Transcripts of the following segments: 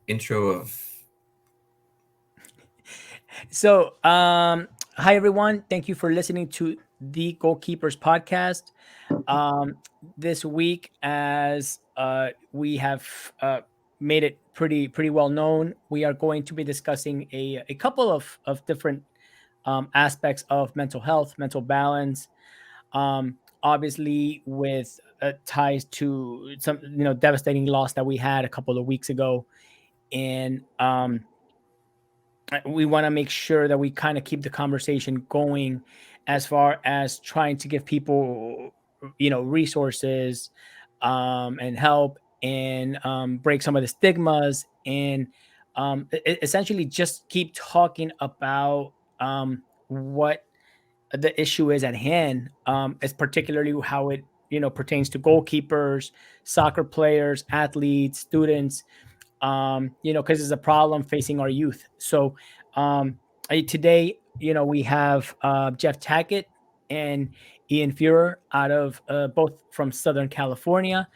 intro of. So, hi everyone. Thank you for listening to the Goalkeepers podcast. Um, this week, as we have made it pretty well known, we are going to be discussing a couple of different aspects of mental health, mental balance. Obviously, with ties to some devastating loss that we had a couple of weeks ago, and we want to make sure that we kind of keep the conversation going as far as trying to give people resources and help and break some of the stigmas and essentially just keep talking about what the issue is at hand, as particularly how it pertains to goalkeepers, soccer players, athletes, students, because it's a problem facing our youth. So today, we have Jeff Tackett and Ian Feuer out of both from Southern California.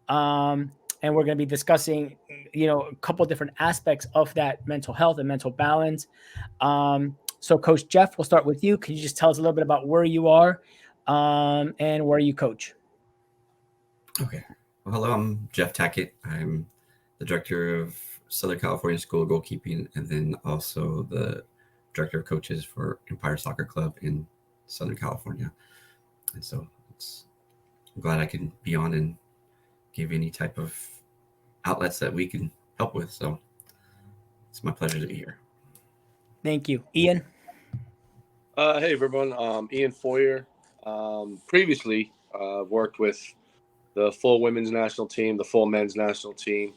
And we're going to be discussing, a couple different aspects of that mental health and mental balance. So, Coach Jeff, we'll start with you. Can you just tell us a little bit about where you are and where you coach? Okay. Well, hello, I'm Jeff Tackett. I'm the director of Southern California School of Goalkeeping, and then also the director of coaches for Empire Soccer Club in Southern California. And so I'm glad I can be on and give any type of outlets that we can help with. So it's my pleasure to be here. Thank you. Ian? Hey everyone, Ian Feuer. Previously, worked with the full women's national team, the full men's national team,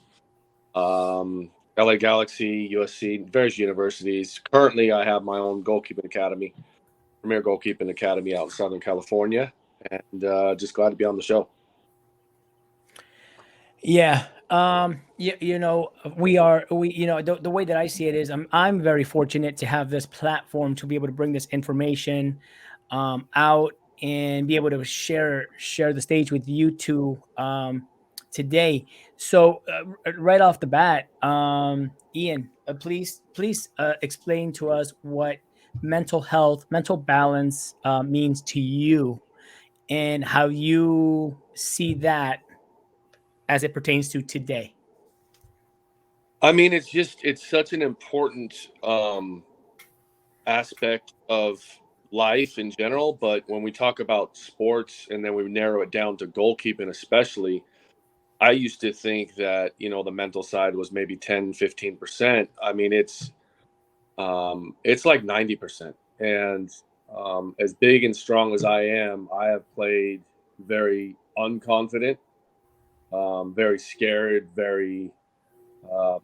LA Galaxy, USC, various universities. Currently, I have my own goalkeeping academy, premier goalkeeping academy out in Southern California, and just glad to be on the show. Yeah. The way that I see it is I'm very fortunate to have this platform to be able to bring this information out and be able to share the stage with you two today. So right off the bat, Ian, please explain to us what mental health, mental balance means to you and how you see that as it pertains to today. I mean, it's such an important aspect of life in general, but when we talk about sports and then we narrow it down to goalkeeping especially, I used to think that, the mental side was maybe 10, 15%. I mean, it's like 90%. And as big and strong as I am, I have played very unconfident, very scared, very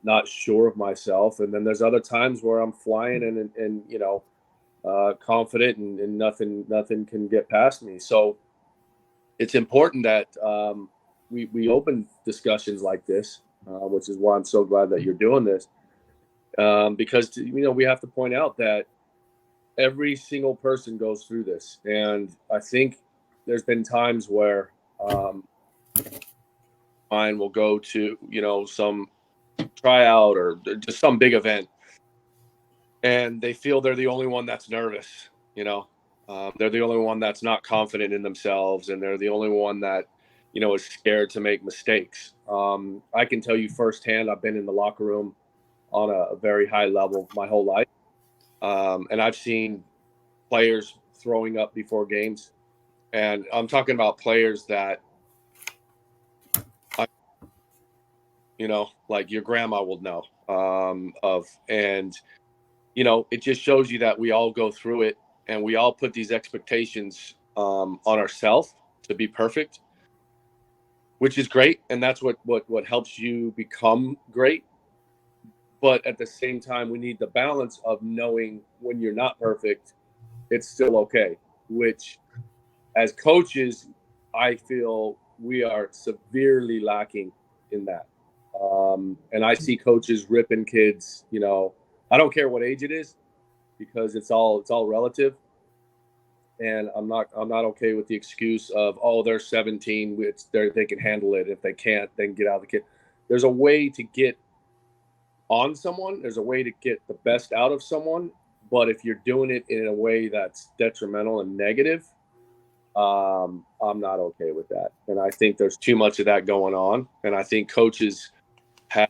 not sure of myself. And then there's other times where I'm flying and confident and nothing can get past me. So it's important that we open discussions like this, which is why I'm so glad that you're doing this, because we have to point out that every single person goes through this, and I think there's been times where mine will go to some tryout or just some big event, and they feel they're the only one that's nervous. They're the only one that's not confident in themselves, and they're the only one that is scared to make mistakes. I can tell you firsthand, I've been in the locker room on a very high level my whole life, and I've seen players throwing up before games, and I'm talking about players that like your grandma will know of. And it just shows you that we all go through it, and we all put these expectations on ourselves to be perfect, which is great, and that's what helps you become great. But at the same time, we need the balance of knowing when you're not perfect, it's still okay. Which, as coaches, I feel we are severely lacking in that. And I see coaches ripping kids. I don't care what age it is, because it's all relative. And I'm not okay with the excuse of, oh, they're 17, they can handle it. If they can't, then get out of the kid. There's a way to get on someone. There's a way to get the best out of someone. But if you're doing it in a way that's detrimental and negative, I'm not okay with that. And I think there's too much of that going on. And I think coaches have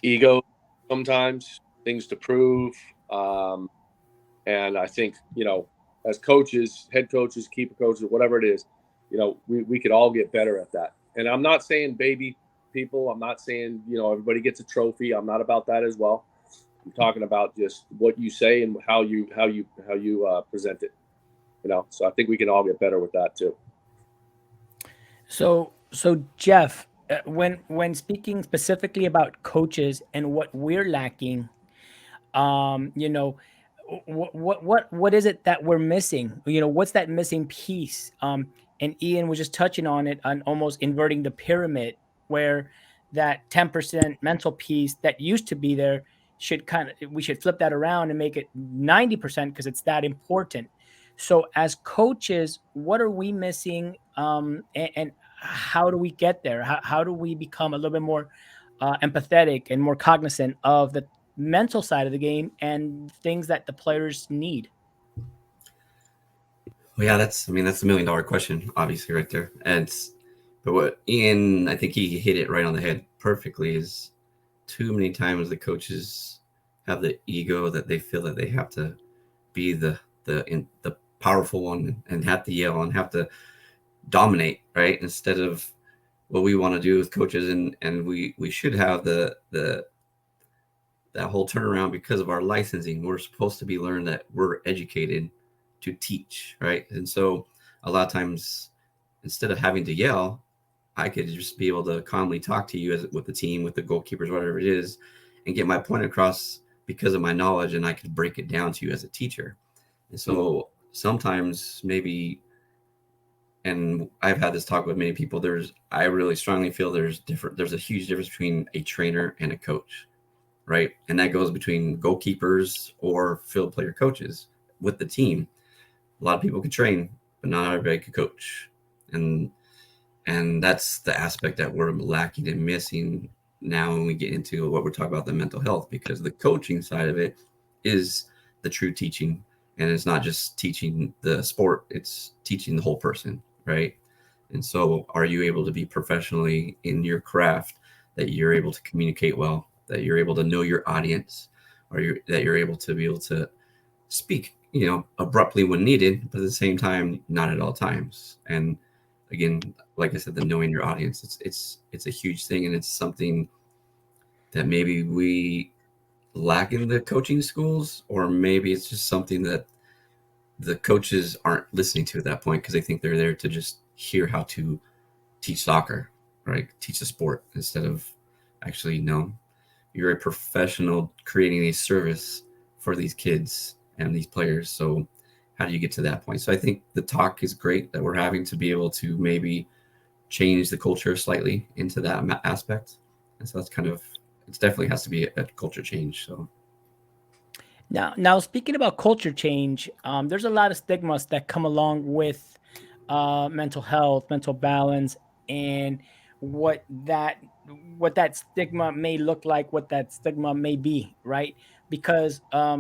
ego sometimes, things to prove. And I think, as coaches, head coaches, keeper coaches, whatever it is, we could all get better at that. And I'm not saying baby people. I'm not saying, everybody gets a trophy. I'm not about that as well. I'm talking about just what you say and how you present it. So I think we can all get better with that too. So Jeff, when speaking specifically about coaches and what we're lacking, what is it that we're missing? What's that missing piece? And Ian was just touching on it, on almost inverting the pyramid, where that 10% mental piece that used to be there we should flip that around and make it 90% because it's that important. So as coaches, what are we missing? And how do we get there? How do we become a little bit more empathetic and more cognizant of the mental side of the game and things that the players need? Well, yeah, that's the $1 million question, obviously, right there. But what Ian, I think he hit it right on the head perfectly, is too many times the coaches have the ego that they feel that they have to be the powerful one and have to yell and have to dominate, right? Instead of what we want to do with coaches, and we should have that whole turnaround because of our licensing. We're supposed to be learned that we're educated to teach, right? And so a lot of times, instead of having to yell, I could just be able to calmly talk to you with the team, with the goalkeepers, whatever it is, and get my point across because of my knowledge, and I could break it down to you as a teacher. And so sometimes maybe, and I've had this talk with many people, I really strongly feel there's a huge difference between a trainer and a coach, right? And that goes between goalkeepers or field player coaches with the team. A lot of people can train, but not everybody can coach. And that's the aspect that we're lacking and missing now when we get into what we're talking about, the mental health, because the coaching side of it is the true teaching. And it's not just teaching the sport, it's teaching the whole person, right? And so are you able to be professionally in your craft, that you're able to communicate well, that you're able to know your audience, that you're able to speak, abruptly when needed, but at the same time, not at all times. And again, like I said, the knowing your audience, it's a huge thing, and it's something that maybe we lack in the coaching schools, or maybe it's just something that the coaches aren't listening to at that point because they think they're there to just hear how to teach soccer, right? Teach the sport, instead of actually, you're a professional creating a service for these kids and these players. So how do you get to that point? So I think the talk is great that we're having to be able to maybe change the culture slightly into that aspect. And so it definitely has to be a culture change. So Now speaking about culture change, there's a lot of stigmas that come along with mental health, mental balance, and what that stigma may look like, what that stigma may be, right? Because a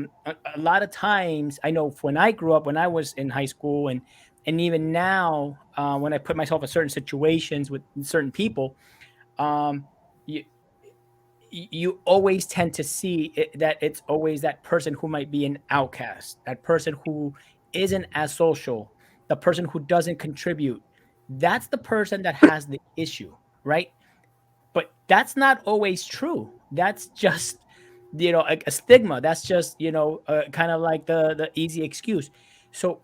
lot of times, I know when I grew up, when I was in high school, and even now, when I put myself in certain situations with certain people, um, you, you always tend to see that it's always that person who might be an outcast, that person who isn't as social, the person who doesn't contribute. That's the person that has the issue, right? But that's not always true. That's just a stigma. That's just kind of like the easy excuse. So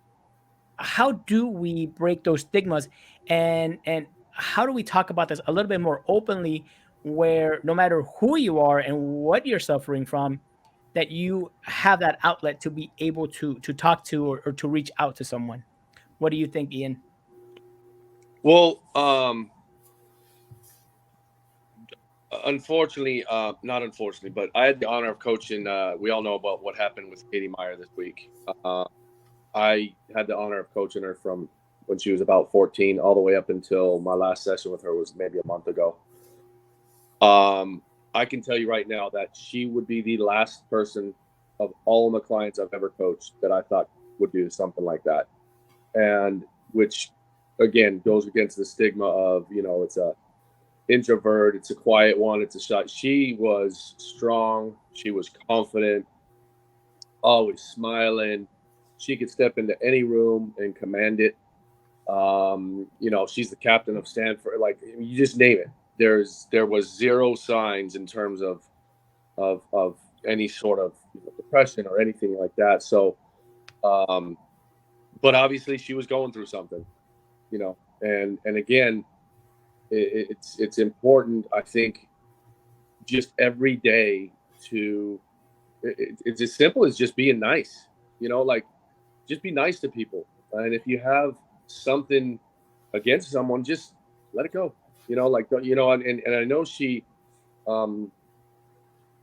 how do we break those stigmas, and how do we talk about this a little bit more openly, where no matter who you are and what you're suffering from, that you have that outlet to be able to talk to, or to reach out to someone? What do you think, Ian? Well, unfortunately, not unfortunately, but I had the honor of coaching. We all know about what happened with Katie Meyer this week. I had the honor of coaching her from when she was about 14 all the way up until my last session with her was maybe a month ago. I can tell you right now that she would be the last person of all of the clients I've ever coached that I thought would do something like that. And which, again, goes against the stigma of, it's a introvert, it's a quiet one, it's a shy. She was strong. She was confident, always smiling. She could step into any room and command it. She's the captain of Stanford. Like, you just name it. There was zero signs in terms of any sort of depression or anything like that. So, but obviously she was going through something, and again, it's important, I think, just every day it's as simple as just being nice, like, just be nice to people. And if you have something against someone, just let it go, like, and I know she, not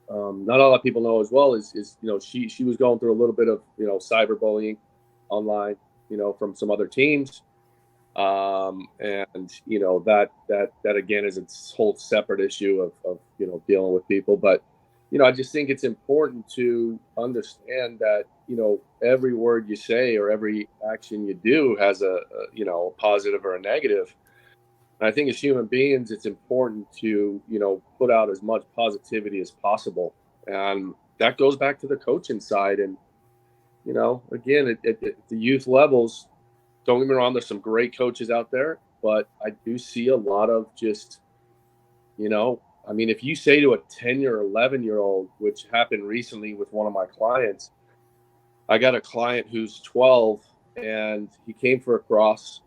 a lot of people know as well is she was going through a little bit of cyberbullying online, from some other teams, and that again is its whole separate issue of dealing with people. But I just think it's important to understand that every word you say or every action you do has a positive or a negative. And I think as human beings, it's important to, put out as much positivity as possible. And that goes back to the coaching side. And, again, at the youth levels, don't get me wrong, there's some great coaches out there, but I do see a lot of just, if you say to a 10 or 11-year-old, which happened recently with one of my clients, I got a client who's 12 and he came for a cross.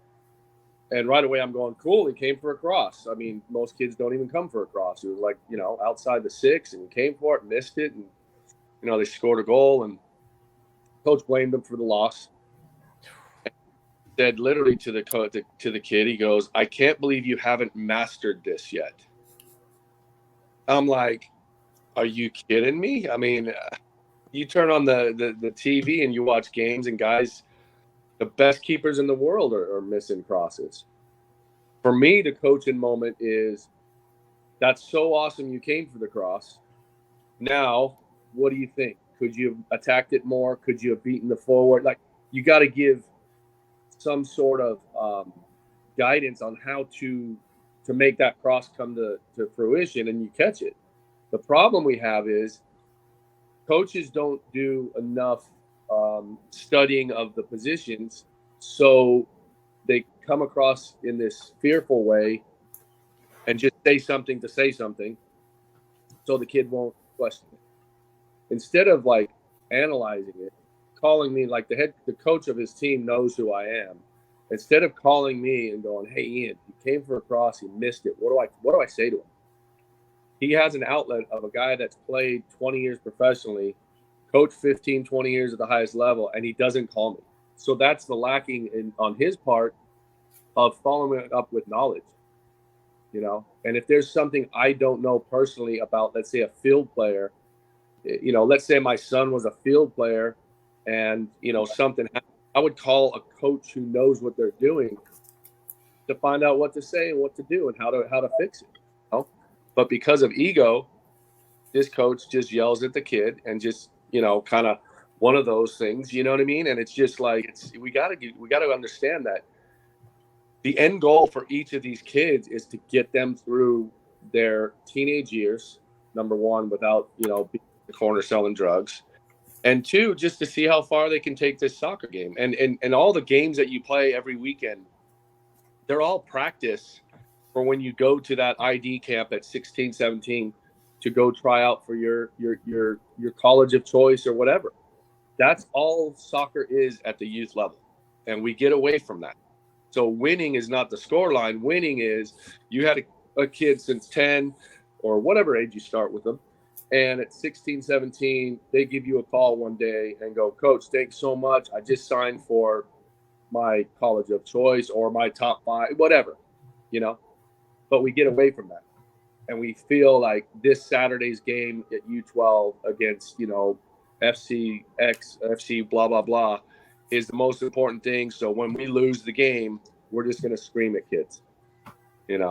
And right away, I'm going, cool, he came for a cross. I mean, most kids don't even come for a cross. It was like, outside the 6, and he came for it, missed it. And, they scored a goal, and coach blamed him for the loss. And said literally to the kid, he goes, "I can't believe you haven't mastered this yet." I'm like, are you kidding me? I mean, you turn on the TV and you watch games, and guys, the best keepers in the world are missing crosses. For me, the coaching moment is, that's so awesome you came for the cross. Now, what do you think? Could you have attacked it more? Could you have beaten the forward? Like, you got to give some sort of guidance on how to make that cross come to fruition, and you catch it. The problem we have is coaches don't do enough studying of the positions, so they come across in this fearful way and just say something to say something, so the kid won't question it. Instead of like analyzing it, calling me, like the coach of his team knows who I am. Instead of calling me and going, "Hey Ian, he came for a cross, he missed it. What do I say to him?" He has an outlet of a guy that's played 20 years professionally, coached 15, 20 years at the highest level, and he doesn't call me. So that's the lacking on his part of following it up with knowledge, And if there's something I don't know personally about, let's say, a field player, let's say my son was a field player and, something happened, I would call a coach who knows what they're doing to find out what to say and what to do and how to fix it. But because of ego, this coach just yells at the kid and just, kind of one of those things, you know what I mean? And it's just like, we got to understand that the end goal for each of these kids is to get them through their teenage years, number one, without, being in the corner selling drugs. And two, just to see how far they can take this soccer game. And all the games that you play every weekend, they're all practice for when you go to that ID camp at 16, 17 to go try out for your college of choice or whatever. That's all soccer is at the youth level. And we get away from that. So winning is not the scoreline. Winning is you had a kid since 10 or whatever age you start with them. And at 16, 17, they give you a call one day and go, "Coach, thanks so much. I just signed for my college of choice or my top 5, whatever, But we get away from that. And we feel like this Saturday's game at U12 against, FC X, FC blah, blah, blah, is the most important thing. So when we lose the game, we're just going to scream at kids, And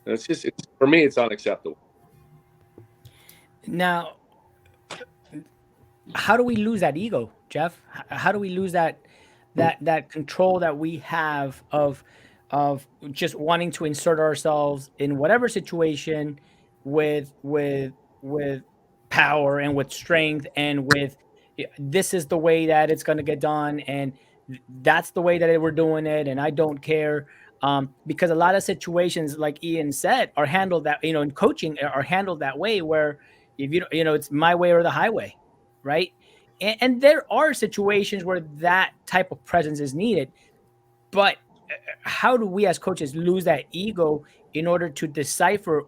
it's for me, it's unacceptable. Now, how do we lose that ego, Jeff? How do we lose that control that we have of just wanting to insert ourselves in whatever situation with power and with strength and with this is the way that it's going to get done and that's the way that we're doing it and I don't care, because a lot of situations like Ian said are handled that in coaching are handled that way where if it's my way or the highway, right? And there are situations where that type of presence is needed, but how do we as coaches lose that ego in order to decipher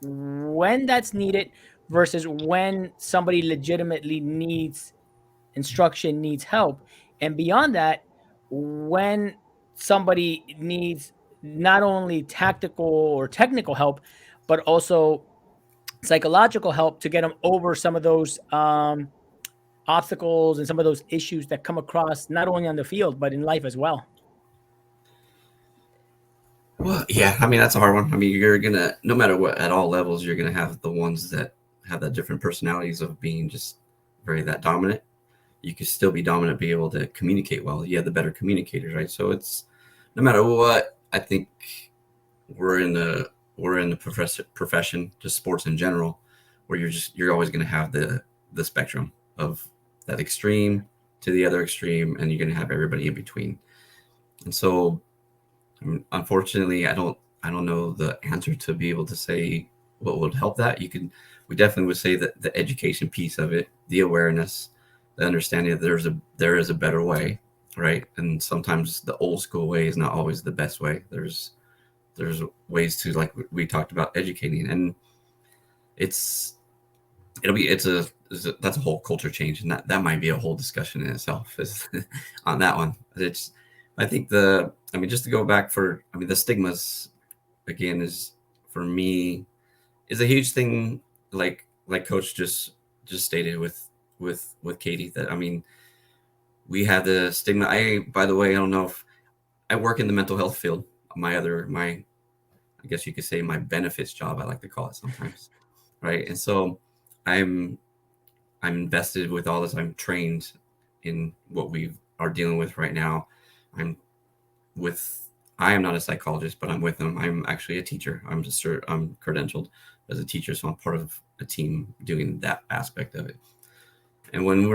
when that's needed versus when somebody legitimately needs instruction, needs help, and beyond that, when somebody needs not only tactical or technical help, but also psychological help to get them over some of those obstacles and some of those issues that come across not only on the field but in life as well. Well, yeah, I mean that's a hard one. I mean, you're gonna no matter what at all levels, you're gonna have the ones that have that different personalities of being just very that dominant. You can still be dominant, be able to communicate well. You have the better communicators, right? So it's no matter what. I think we're in the profession, just sports in general, where you're always going to have the spectrum of that extreme to the other extreme, and you're going to have everybody in between. And so, unfortunately, I don't know the answer to be able to say what would help that. We definitely would say that the education piece of it, the awareness, the understanding that there is a better way, right? And sometimes the old school way is not always the best way. There's ways to, like we talked about, educating, and that's a whole culture change, and that might be a whole discussion in itself is on that one. I think just to go back the stigmas again is for me is a huge thing, like Coach just stated with Katie, that we have the stigma. By the way, I don't know if I work in the mental health field. I guess you could say my benefits job, I like to call it sometimes, right? And so I'm invested with all this. I'm trained in what we are dealing with right now. I am not a psychologist, but I'm with them. I'm actually a teacher. I'm credentialed as a teacher, so I'm part of a team doing that aspect of it. And when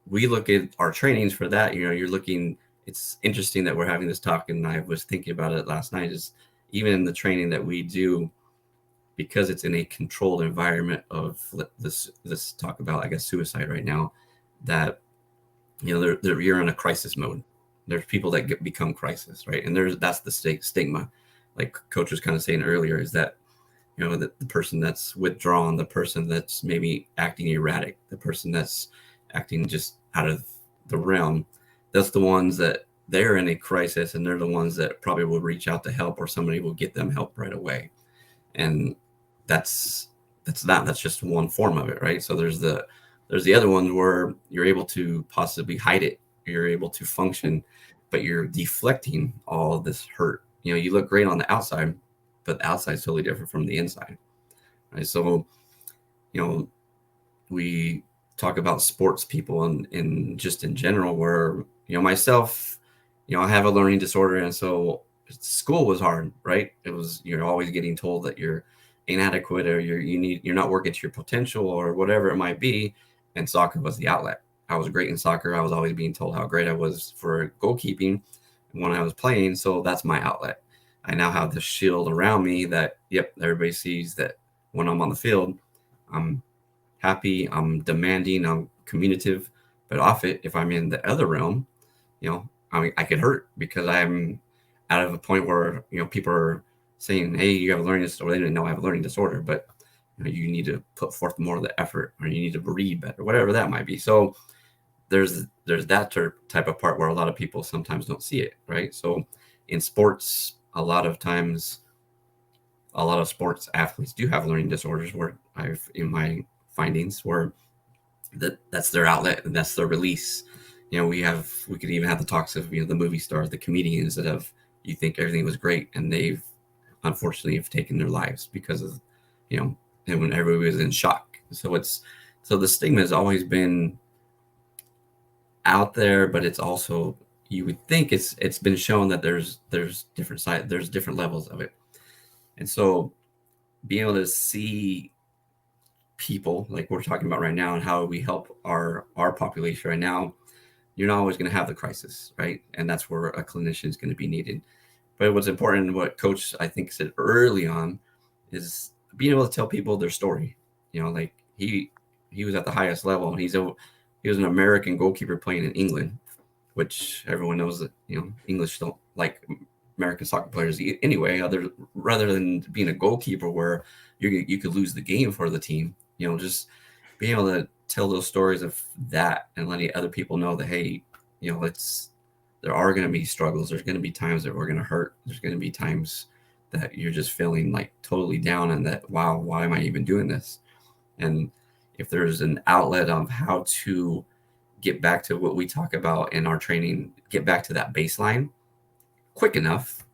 we look at our trainings for that, you're looking. It's interesting that we're having this talk, and I was thinking about it last night. Is even in the training that we do, because it's in a controlled environment of let's talk about, I guess, suicide right now, that you're in a crisis mode. There's people that become crisis, right? And that's the stigma, like Coach was kind of saying earlier, is that the person that's withdrawn, the person that's maybe acting erratic, the person that's acting just out of the realm, that's the ones that they're in a crisis, and they're the ones that probably will reach out to help, or somebody will get them help right away. And that's just one form of it, right? So there's the other ones where you're able to possibly hide it, you're able to function, but you're deflecting all this hurt. You look great on the outside, but the outside is totally different from the inside, right? So we talk about sports people and just in general, where myself, I have a learning disorder, and so school was hard, right? It was, you're always getting told that you're inadequate, or you're not working to your potential, or whatever it might be. And soccer was the outlet. I was great in soccer. I was always being told how great I was for goalkeeping when I was playing. So that's my outlet. I now have this shield around me that, yep, everybody sees that when I'm on the field, I'm happy, I'm demanding, I'm communicative. But off it, if I'm in the other realm, I could hurt because I'm out of a point where, people are saying, hey, you have a learning disorder. They didn't know I have a learning disorder, but you need to put forth more of the effort, or you need to read better, whatever that might be. So there's that type of part where a lot of people sometimes don't see it, right? So in sports, a lot of times, a lot of sports athletes do have learning disorders, where in my findings, where that's their outlet and that's their release. We could even have the talks of, the movie stars, the comedians that you think everything was great, and they've unfortunately have taken their lives because of, and when everybody was in shock, So the stigma has always been out there, but it's also, you would think it's been shown that there's different sides, there's different levels of it. And so being able to see people like we're talking about right now and how we help our population right now, you're not always going to have the crisis, right? And that's where a clinician is going to be needed. But what's important, what Coach I think said early on, is being able to tell people their story. Like he was at the highest level, and he was an American goalkeeper playing in England, which everyone knows that English don't like American soccer players anyway. Rather than being a goalkeeper where you could lose the game for the team, just being able to tell those stories of that and letting other people know that, hey, there are going to be struggles. There's going to be times that we're going to hurt. There's going to be times that you're just feeling like totally down and that, wow, why am I even doing this? And if there's an outlet of how to get back to what we talk about in our training, get back to that baseline quick enough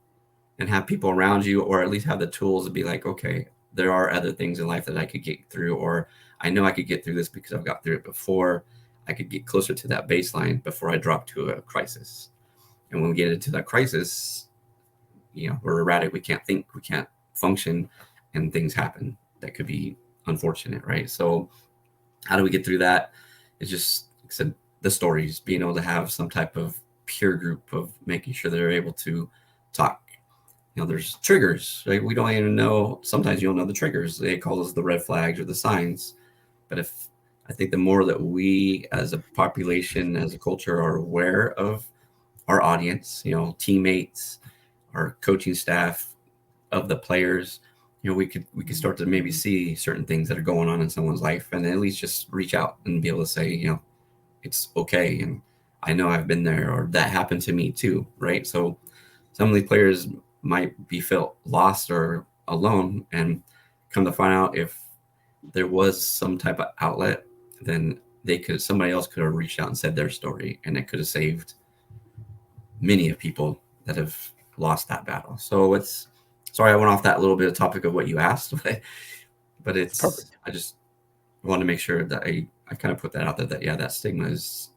and have people around you, or at least have the tools to be like, okay, there are other things in life that I could get through, or I know I could get through this because I've got through it before. I could get closer to that baseline before I drop to a crisis. And when we get into that crisis, we're erratic. We can't think, we can't function, and things happen that could be unfortunate, right? So how do we get through that? It's just, like I said, the stories, being able to have some type of peer group of making sure they're able to talk. There's triggers, right? We don't even know. Sometimes you don't know the triggers. They call us the red flags or the signs. But I think the more that we as a population, as a culture, are aware of our audience, teammates, our coaching staff, of the players, we could start to maybe see certain things that are going on in someone's life, and at least just reach out and be able to say, it's okay, and I know I've been there, or that happened to me too, right? So some of these players might be felt lost or alone, and come to find out, if there was some type of outlet, then somebody else could have reached out and said their story, and it could have saved many of people that have lost that battle. So sorry I went off that little bit of topic of what you asked, but it's perfect. I just want to make sure that I kind of put that out there, that that stigma is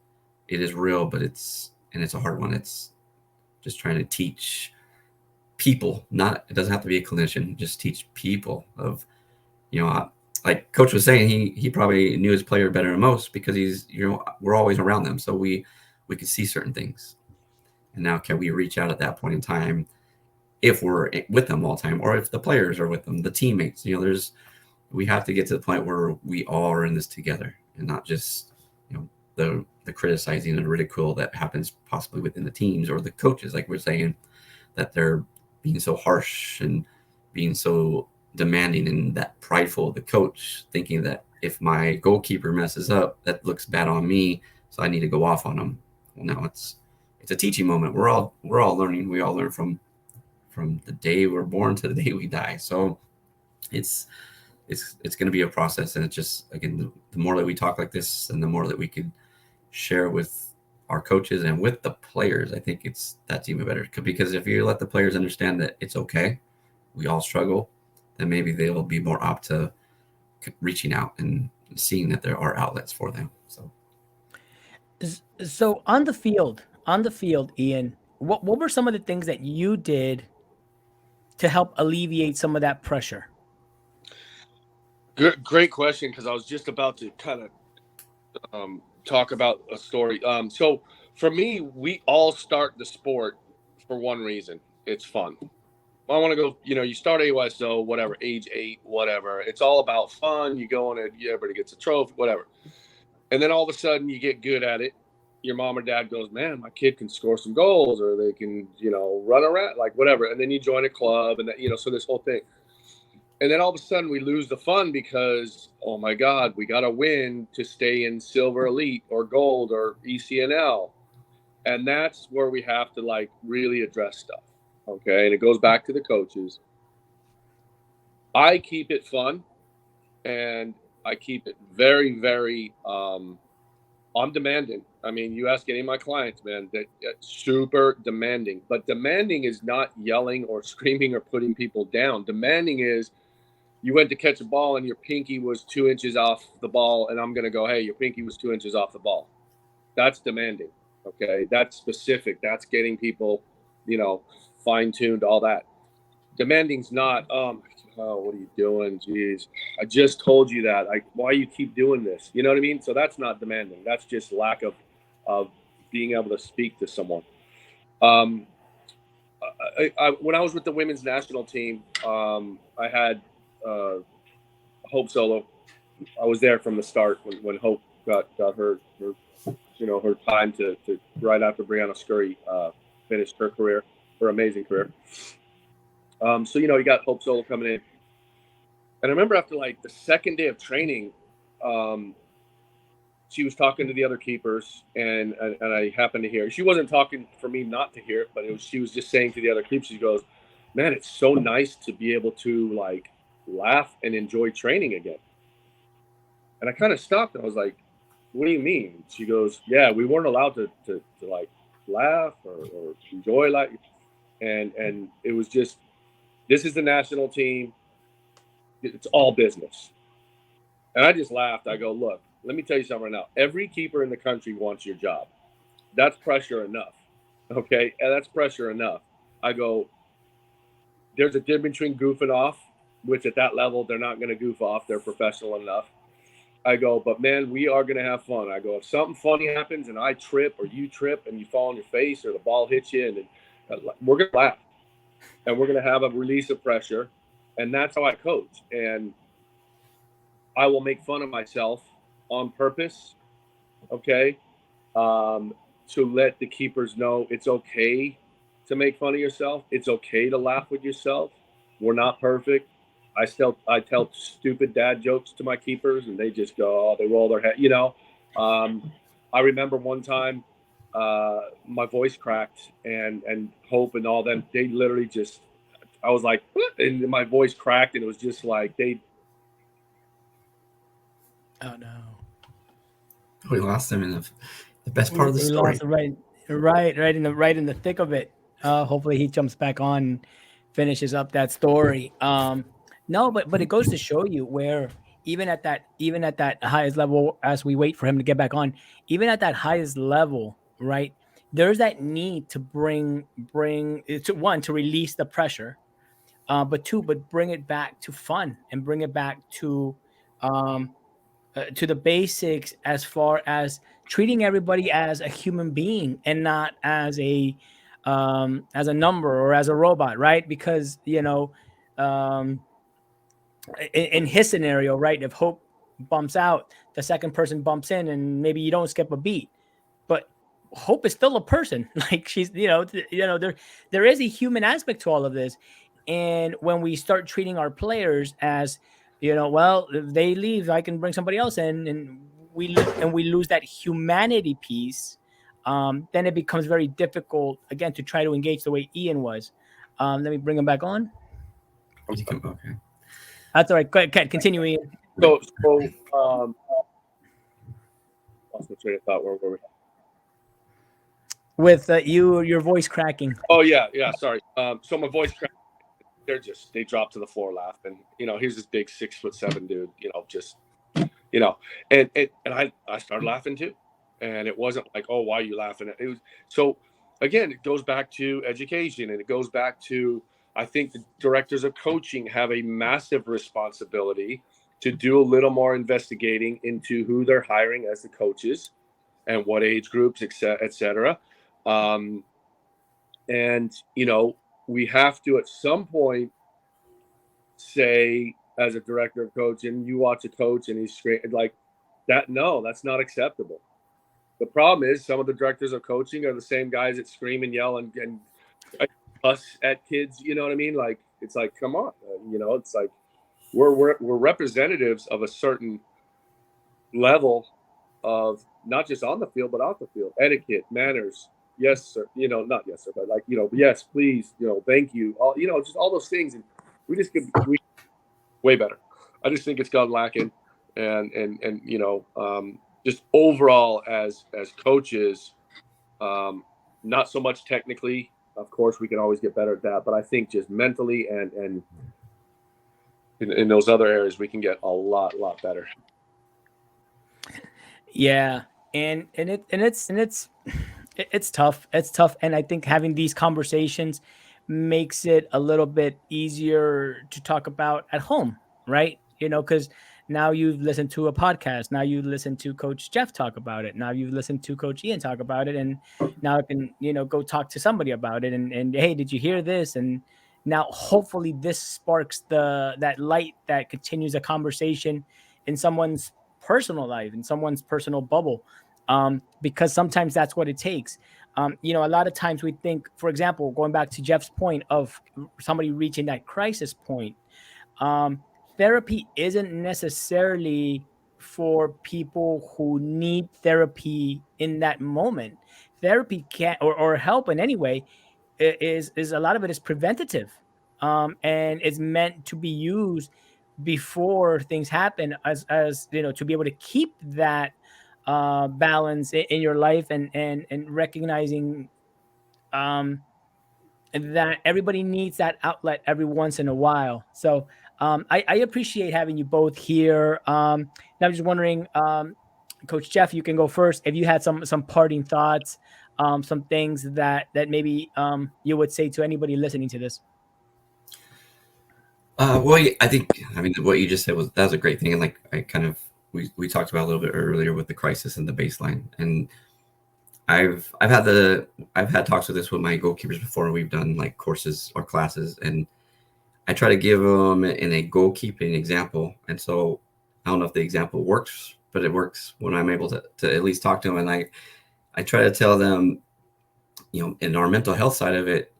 real, but it's a hard one. It's just trying to teach people, it doesn't have to be a clinician, just teach people of, like Coach was saying, he probably knew his player better than most because we're always around them. So we could see certain things. And now can we reach out at that point in time, if we're with them all the time, or if the players are with them, the teammates, we have to get to the point where we all are in this together, and not just, the criticizing and ridicule that happens possibly within the teams or the coaches, like we're saying, that they're being so harsh and being so demanding and that prideful of the coach, thinking that if my goalkeeper messes up, that looks bad on me, so I need to go off on them. Well, no, it's a teaching moment. We're all learning. We all learn from the day we're born to the day we die. So it's going to be a process, and it's just, again, the more that we talk like this, and the more that we could share with our coaches and with the players, I think that's even better, because if you let the players understand that it's okay, we all struggle, then maybe they'll be more apt to reaching out and seeing that there are outlets for them. So on the field, Ian, what were some of the things that you did to help alleviate some of that pressure? Great question, because I was just about to kind of talk about a story. So for me, we all start the sport for one reason: it's fun. I want to go, you start AYSO, whatever, age 8, whatever. It's all about fun. You go on it, everybody gets a trophy, whatever. And then all of a sudden you get good at it. Your mom or dad goes, man, my kid can score some goals, or they can, run around, like whatever. And then you join a club, and that, so this whole thing. And then all of a sudden we lose the fun because, oh my God, we got to win to stay in silver elite or gold or ECNL. And that's where we have to really address stuff. Okay. And it goes back to the coaches. I keep it fun, and I keep it very, very, I'm demanding. I mean, you ask any of my clients, man, that super demanding. But demanding is not yelling or screaming or putting people down. Demanding is, you went to catch a ball and your pinky was 2 inches off the ball, and I'm going to go, hey, your pinky was 2 inches off the ball. That's demanding. Okay. That's specific. That's getting people, fine-tuned, all that. Demanding's not, oh, what are you doing? Jeez. I just told you that. Why you keep doing this? You know what I mean? So that's not demanding. That's just lack of being able to speak to someone. When I was with the women's national team, I had Hope Solo. I was there from the start when Hope got her time to right after Brianna Scurry finished her career, her amazing career. So you got Hope Solo coming in, and I remember after like the second day of training, she was talking to the other keepers, and I happened to hear. She wasn't talking for me not to hear it, but she was just saying to the other keepers, she goes, "Man, it's so nice to be able to like laugh and enjoy training again." And I kind of stopped, and I was like, "What do you mean?" She goes, "Yeah, we weren't allowed to like laugh or enjoy life," and it was just, this is the national team. It's all business. And I just laughed. I go, "Look, let me tell you something right now. Every keeper in the country wants your job. That's pressure enough. Okay? And that's pressure enough." I go, "There's a difference between goofing off, which at that level, they're not going to goof off. They're professional enough." I go, "But man, we are going to have fun." I go, "If something funny happens and I trip or you trip and you fall on your face or the ball hits you, and we're going to laugh. And we're going to have a release of pressure." And that's how I coach. And I will make fun of myself on purpose, okay, to let the keepers know it's okay to make fun of yourself. It's okay to laugh with yourself. We're not perfect. I tell stupid dad jokes to my keepers, and they just go, they roll their head. I remember one time my voice cracked, and Hope and all them, they literally just, I was like, and my voice cracked, and it was just like Oh no. We lost him in the best part of the We story. lost him right in the thick of it. Hopefully he jumps back on and finishes up that story. No, but it goes to show you where even at that highest level, as we wait for him to get back on, even at that highest level, right? There's that need to bring to release the pressure, but bring it back to fun and bring it back to the basics, as far as treating everybody as a human being and not as a number or as a robot, right? Because in his scenario, right, if Hope bumps out, the second person bumps in, and maybe you don't skip a beat, but Hope is still a person. Like, she's there is a human aspect to all of this. And when we start treating our players as, well, if they leave, I can bring somebody else in, and we lose that humanity piece, then it becomes very difficult again to try to engage the way Ian was. Let me bring him back on. Okay. That's all right. Go ahead, continue, Ian. So lost my train of thought. Where were we? With your voice cracking. Oh yeah, sorry. So my voice cracked. They drop to the floor laughing. Here's this big 6'7" dude. And I started laughing too. And it wasn't like, "Oh, why are you laughing?" It was, so again, it goes back to education, and it goes back to, I think the directors of coaching have a massive responsibility to do a little more investigating into who they're hiring as the coaches and what age groups, et cetera. And we have to at some point say, as a director of coaching, you watch a coach and he's screaming like that. No, that's not acceptable. The problem is some of the directors of coaching are the same guys that scream and yell and cuss at kids. You know what I mean? Like, it's like, come on, it's like we're representatives of a certain level of not just on the field but off the field, etiquette, manners. Yes, sir. Not yes, sir, but like, yes, please, thank you. All, just all those things, and we way better. I just think it's gone lacking, and just overall as coaches, not so much technically. Of course, we can always get better at that, but I think just mentally and in those other areas, we can get a lot better. Yeah, it's tough. It's tough, and I think having these conversations makes it a little bit easier to talk about at home, right? Because now you've listened to a podcast, now you listen to Coach Jeff talk about it, now you've listened to Coach Ian talk about it, and now I can go talk to somebody about it, and hey, did you hear this? And now hopefully this sparks that light that continues a conversation in someone's personal life, in someone's personal bubble, because sometimes that's what it takes. A lot of times we think, for example, going back to Jeff's point of somebody reaching that crisis point, um, therapy isn't necessarily for people who need therapy in that moment. Therapy can or help in any way is a lot of it is preventative, and it's meant to be used before things happen, as to be able to keep that balance in your life, and recognizing um, that everybody needs that outlet every once in a while. So I appreciate having you both here. Now I'm just wondering, Coach Jeff, you can go first. If you had some parting thoughts, some things that maybe you would say to anybody listening to this. Well, I mean, what you just said that was a great thing, and like we talked about a little bit earlier with the crisis and the baseline, and I've had talks with this with my goalkeepers before. We've done like courses or classes, and I try to give them in a goalkeeping example. And so I don't know if the example works, but it works when I'm able to at least talk to them. And I try to tell them, in our mental health side of it,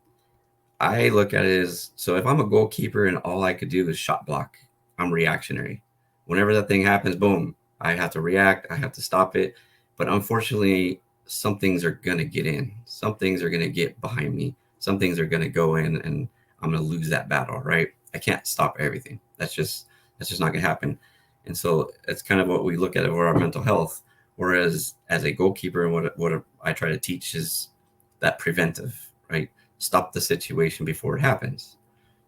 I look at it as, so if I'm a goalkeeper and all I could do is shot block, I'm reactionary. Whenever that thing happens, boom, I have to react. I have to stop it. But unfortunately, some things are going to get in. Some things are going to get behind me. Some things are going to go in, and I'm going to lose that battle, right? I can't stop everything. That's just not going to happen. And so it's kind of what we look at over our mental health. Whereas as a goalkeeper, and what I try to teach is that preventive, right? Stop the situation before it happens.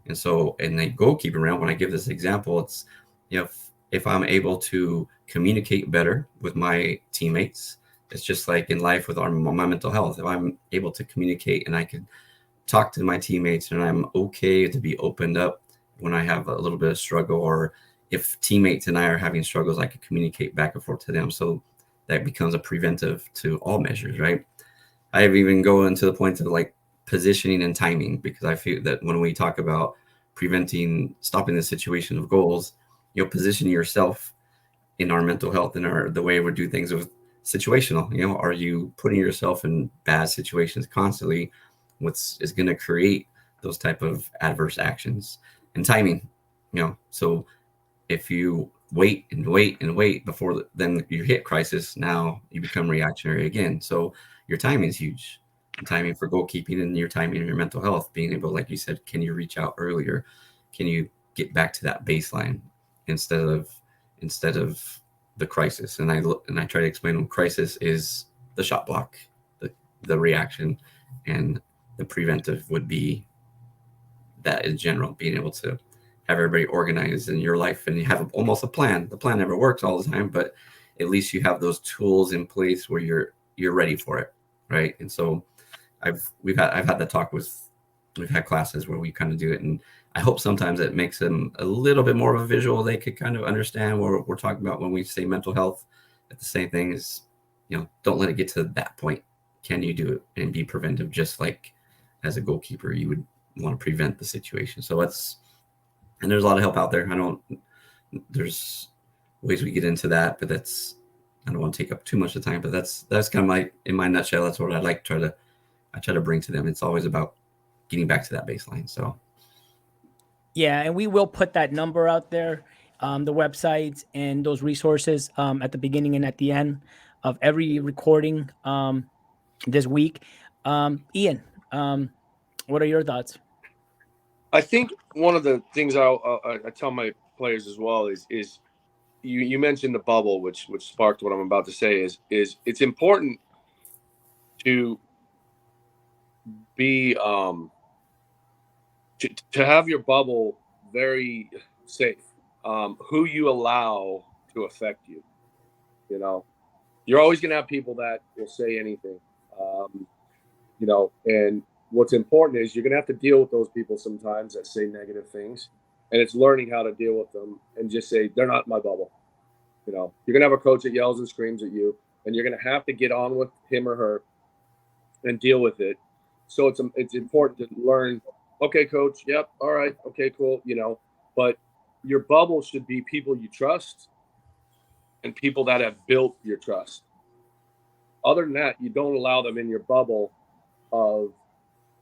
And so in the goalkeeping round, when I give this example, it's, if I'm able to communicate better with my teammates, it's just like in life with my mental health. If I'm able to communicate and I can talk to my teammates, and I'm okay to be opened up when I have a little bit of struggle, or if teammates and I are having struggles, I can communicate back and forth to them. So that becomes a preventive to all measures, right? I've even gone to the point of like positioning and timing, because I feel that when we talk about stopping the situation of goals, position yourself in our mental health and the way we do things with situational. Are you putting yourself in bad situations constantly, which is going to create those type of adverse actions? And timing, so if you wait and wait and wait before then you hit crisis, now you become reactionary again. So your timing is huge. Timing for goalkeeping, and your timing in your mental health, being able, like you said, can you reach out earlier? Can you get back to that baseline instead of the crisis? And I try to explain them, crisis is the shot block, the reaction, and the preventive would be that in general, being able to have everybody organized in your life, and you have almost a plan. The plan never works all the time, but at least you have those tools in place where you're ready for it, right? And so I've had that talk we've had classes where we kind of do it, and I hope sometimes it makes them a little bit more of a visual. They could kind of understand what we're talking about when we say mental health. At the same thing is, don't let it get to that point. Can you do it and be preventive, just like as a goalkeeper you would want to prevent the situation? So and there's a lot of help out there. There's ways we get into that, but I don't want to take up too much of the time, but that's kind of in my nutshell, that's what I try to bring to them. It's always about getting back to that baseline. So yeah, and we will put that number out there, the websites and those resources, at the beginning and at the end of every recording this week. Ian, what are your thoughts? I think one of the things I tell my players as well is you mentioned the bubble, which sparked what I'm about to say. Is it's important to be to have your bubble very safe. who you allow to affect you. You know, you're always going to have people that will say anything, you know, and what's important is you're going to have to deal with those people sometimes that say negative things, and it's learning how to deal with them and just say, they're not in my bubble. You know, you're going to have a coach that yells and screams at you, and you're going to have to get on with him or her and deal with it. So it's important to learn, okay, coach, yep, all right, okay, cool, you know, but your bubble should be people you trust and people that have built your trust. Other than that, you don't allow them in your bubble of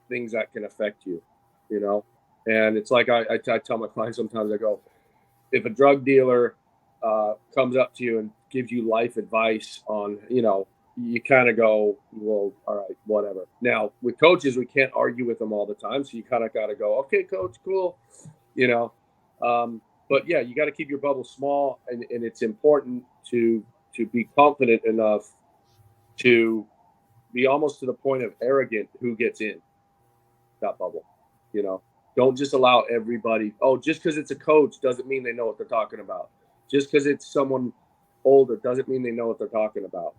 things that can affect you, you know? And it's like I tell my clients sometimes, I go, if a drug dealer comes up to you and gives you life advice on, you know, you kind of go, well, all right, whatever. Now, with coaches, we can't argue with them all the time. So you kind of got to go, okay, coach, cool, you know. But yeah, you got to keep your bubble small, and it's important to be confident enough to be almost to the point of arrogant who gets in that bubble. You know, don't just allow everybody. Oh, just because it's a coach doesn't mean they know what they're talking about. Just because it's someone older doesn't mean they know what they're talking about.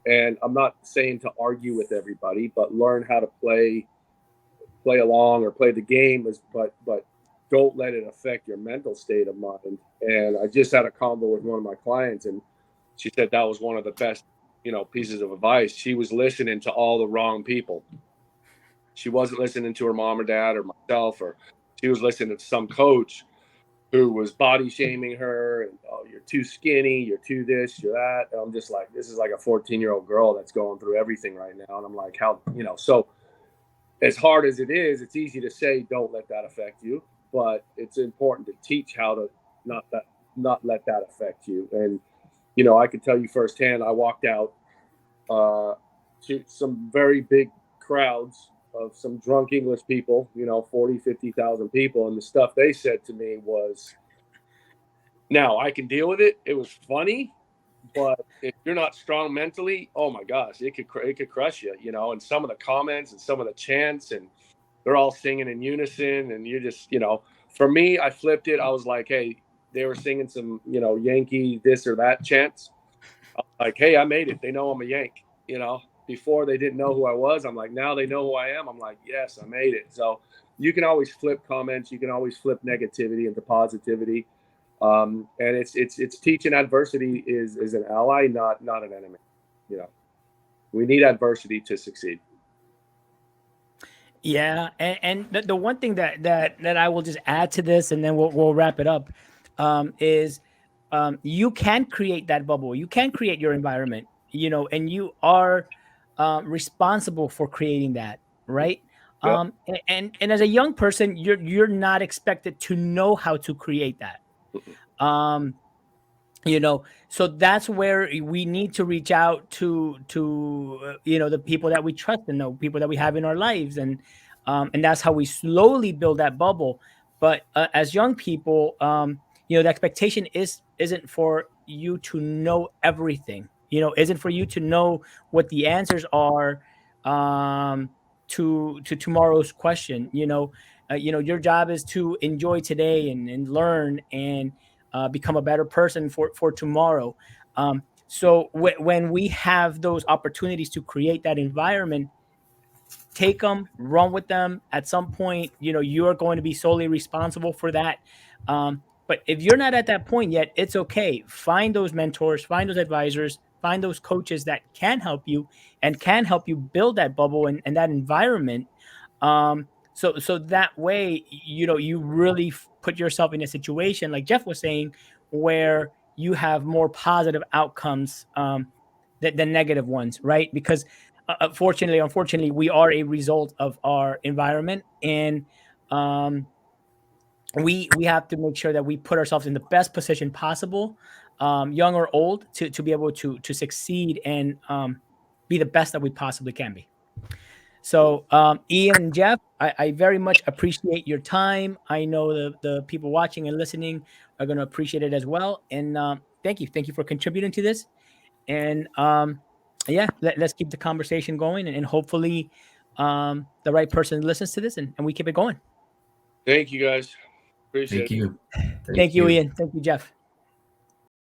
And I'm not saying to argue with everybody, but learn how to play along or play the game. But don't let it affect your mental state of mind. And I just had a convo with one of my clients, and she said that was one of the best, you know, pieces of advice. She was listening to all the wrong people. She wasn't listening to her mom or dad or myself, or she was listening to some coach who was body shaming her and, oh, you're too skinny, you're too this, you're that. And I'm just like, this is like a 14-year-old girl that's going through everything right now. And I'm like, how, you know, so as hard as it is, it's easy to say, don't let that affect you, but it's important to teach how to not let that affect you. And, you know, I can tell you firsthand, I walked out to some very big crowds of some drunk English people, you know, 40, 50,000 people. And the stuff they said to me was, now I can deal with it. It was funny, but if you're not strong mentally, oh my gosh, it could crush you, you know. And some of the comments and some of the chants, and they're all singing in unison. And you're just, you know, for me, I flipped it. I was like, hey, they were singing some, you know, Yankee this or that chants. I was like, hey, I made it. They know I'm a Yank, you know. Before they didn't know who I was. I'm like, now they know who I am. I'm like, yes, I made it. So you can always flip comments. You can always flip negativity into positivity. And it's teaching adversity is an ally, not an enemy. You know, we need adversity to succeed. Yeah, and the one thing that I will just add to this, and then we'll wrap it up, is you can create that bubble. You can create your environment, you know, and you are responsible for creating that, right? Yep. And as a young person, you're not expected to know how to create that. You know, so that's where we need to reach out to you know, the people that we trust and the people that we have in our lives, and that's how we slowly build that bubble. But as young people, you know, the expectation isn't for you to know everything, you know, isn't for you to know what the answers are to tomorrow's question. You know, your job is to enjoy today and learn and become a better person for tomorrow. So when we have those opportunities to create that environment, take them, run with them. At some point, you know, you are going to be solely responsible for that. But if you're not at that point yet, it's okay. Find those mentors, find those advisors, find those coaches that can help you and can help you build that bubble and that environment. So that way, you know, you really put yourself in a situation like Jeff was saying, where you have more positive outcomes than negative ones, right? Because unfortunately, we are a result of our environment, and we have to make sure that we put ourselves in the best position possible, young or old, to be able to succeed and be the best that we possibly can be. So, Ian and Jeff, I very much appreciate your time. I know the people watching and listening are going to appreciate it as well. And thank you for contributing to this. And yeah, let's keep the conversation going, and hopefully the right person listens to this, and we keep it going. Thank you, guys. Appreciate Thank it. you. Thank you, Ian. Thank you, Jeff.